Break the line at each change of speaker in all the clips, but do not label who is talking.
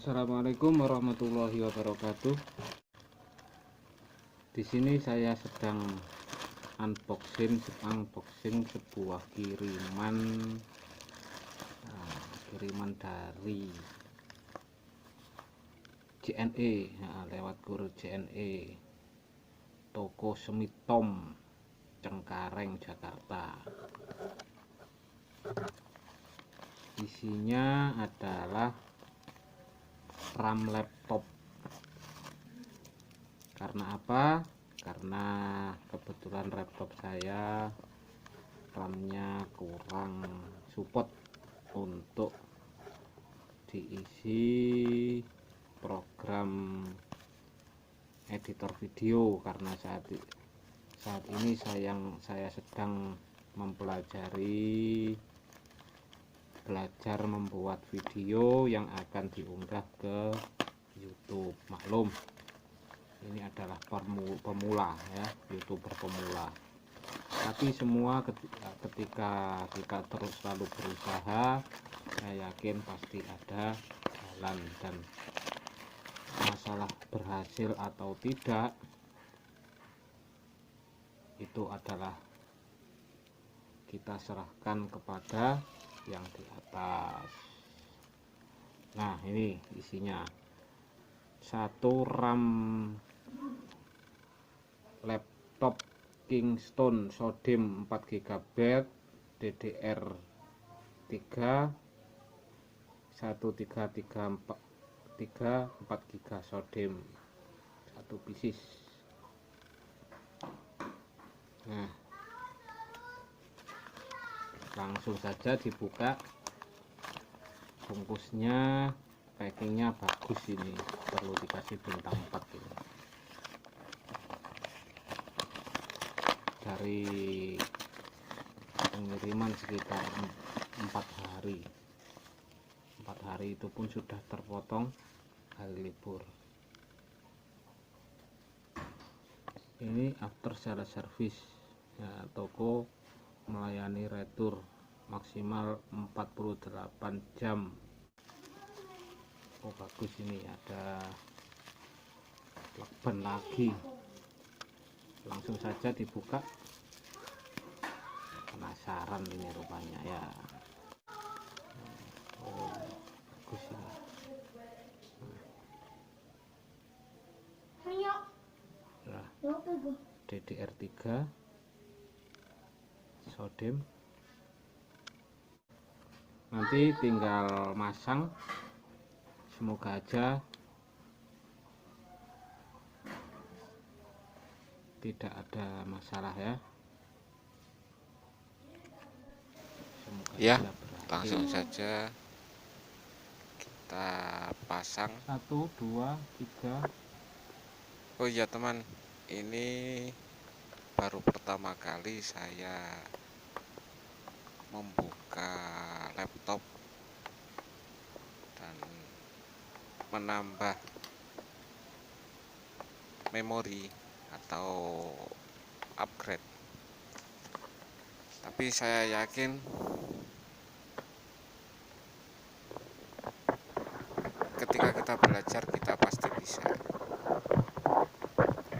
Assalamualaikum warahmatullahi wabarakatuh. Di sini saya sedang unboxing sebuah kiriman dari JNE, lewat kurir JNE, toko Semitom, Cengkareng, Jakarta. Isinya adalah RAM laptop. Karena apa? Karena kebetulan laptop saya RAM-nya kurang support untuk diisi program editor video, karena saat ini saya sedang belajar membuat video yang akan diunggah ke YouTube. Maklum, ini adalah pemula ya, YouTuber pemula. Tapi semua ketika kita terus selalu berusaha, saya yakin pasti ada jalan. Dan masalah berhasil atau tidak itu adalah kita serahkan kepada yang di atas. Nah, ini isinya: satu RAM laptop Kingston SODIMM 4 GB DDR3 1334 GB SODIMM, satu pieces. Nah, langsung saja dibuka. Bungkusnya, packingnya bagus, ini perlu dikasih bintang 4 ini. Dari pengiriman sekitar 4 hari itu pun sudah terpotong hari libur. Ini after sales service ya, toko melayani retur maksimal 48 jam. Oh, bagus, ini ada lakban lagi. Langsung saja dibuka. Penasaran ini rupanya ya. Oh, bagus ini. Nah, DDR3 SODIMM. Nanti tinggal masang. Semoga aja tidak ada masalah ya. Semoga
Ya, langsung saja kita pasang.
1, 2, 3.
Oh iya teman, ini baru pertama kali saya membuka laptop dan menambah memori atau upgrade. Tapi saya yakin ketika kita belajar, kita pasti bisa.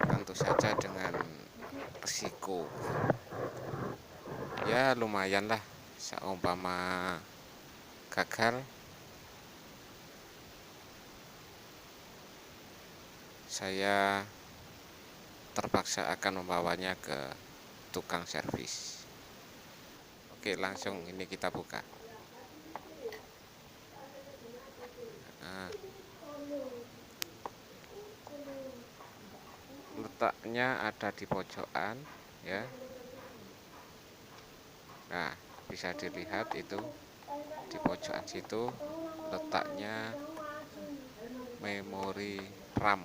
Tentu saja dengan risiko. Ya lumayan lah, seumpama gagal, saya terpaksa akan membawanya ke tukang servis. Oke, langsung ini kita buka. Nah, letaknya ada di pojokan ya. Nah, bisa dilihat itu di pojokan situ letaknya memori RAM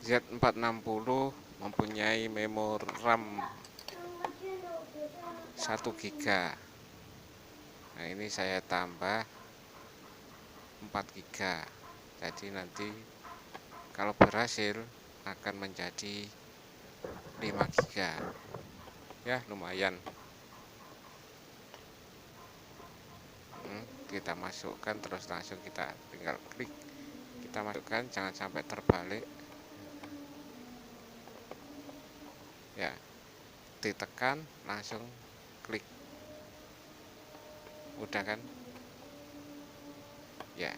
Z460, mempunyai memori RAM 1 GB. Nah, ini saya tambah 4 GB. Jadi nanti kalau berhasil akan menjadi 5 GB. Ya, lumayan. kita masukkan, terus langsung kita tinggal klik, kita masukkan, jangan sampai terbalik ya, ditekan langsung klik, udah kan ya.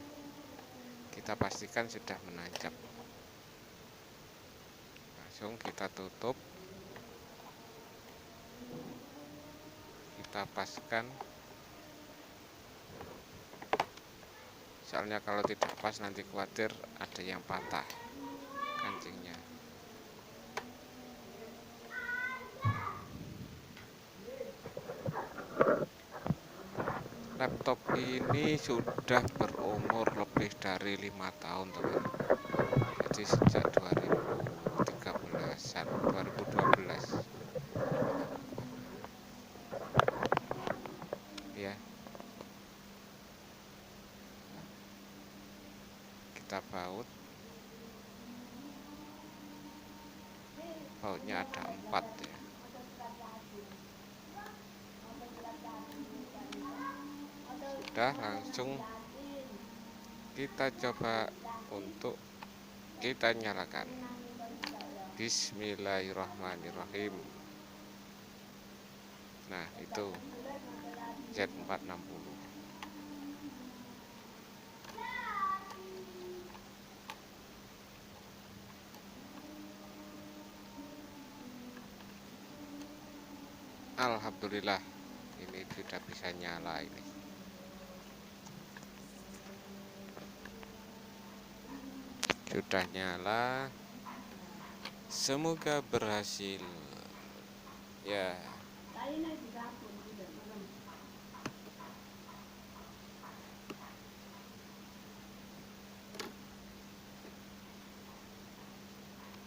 Kita pastikan sudah menancap, langsung kita tutup, kita paskan, soalnya kalau tidak pas nanti khawatir ada yang patah kancingnya. Laptop ini sudah berumur lebih dari 5 tahun teman, jadi sejak 2013-an 2012 ya. Kita bautnya ada 4 ya. Sudah, langsung kita coba untuk kita nyalakan. Bismillahirrahmanirrahim. Nah, itu Z460. Alhamdulillah, ini sudah bisa nyala ini. Sudah nyala. Semoga berhasil. Ya.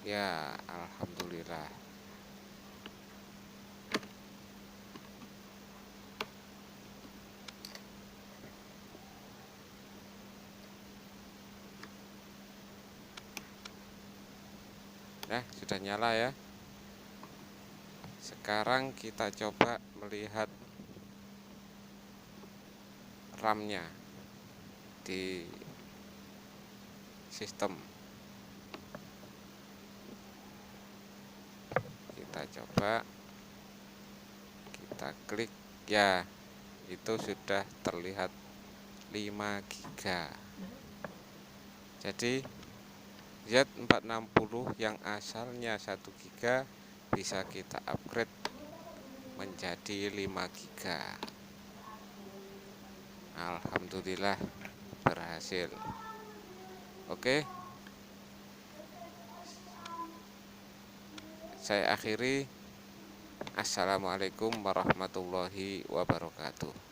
Ya, alhamdulillah. Nah, sudah nyala ya. Sekarang kita coba melihat RAM-nya di sistem. Kita coba, kita klik ya, itu sudah terlihat 5 GB. Jadi Z460 yang asalnya 1 GB bisa kita upgrade menjadi 5 GB. Alhamdulillah berhasil. Oke, saya akhiri. Assalamualaikum warahmatullahi wabarakatuh.